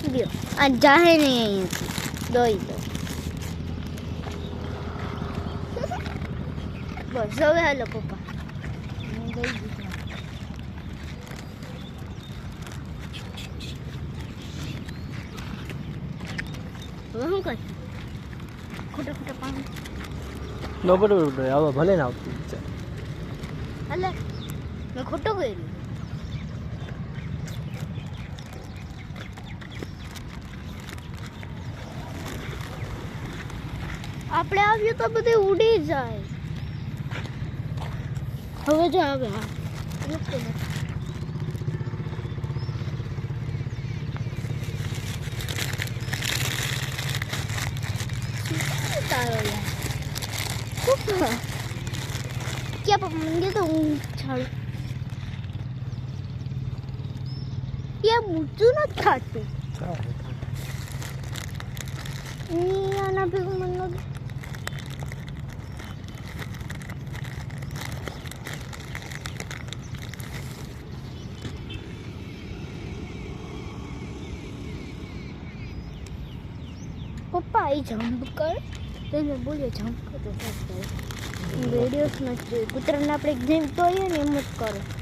ગયો આ જાહે નહીં અહીંયાથી દોઈ દો બસ હવે હાલો પપ્પા હું દઈ દીધું હવે શું કર ખોટા ખોટા પાણી નો બરોબર હવે ભલે ના આવતું છે અલે મેં ખોટું કર્યું આપણે આવ્યું તો બધે ઉડી જાય હવે જો આવે હા તારો क्या पापा मंगे तो छाड़ ये मुझे ना खाते नहीं आना भी मन लगे पप्पा आई जंप कर तो मैं बोलिए जंप कर तो वीडियोस में कुतराने આપણે જેમ તો આવીએ ને એમ જ કરો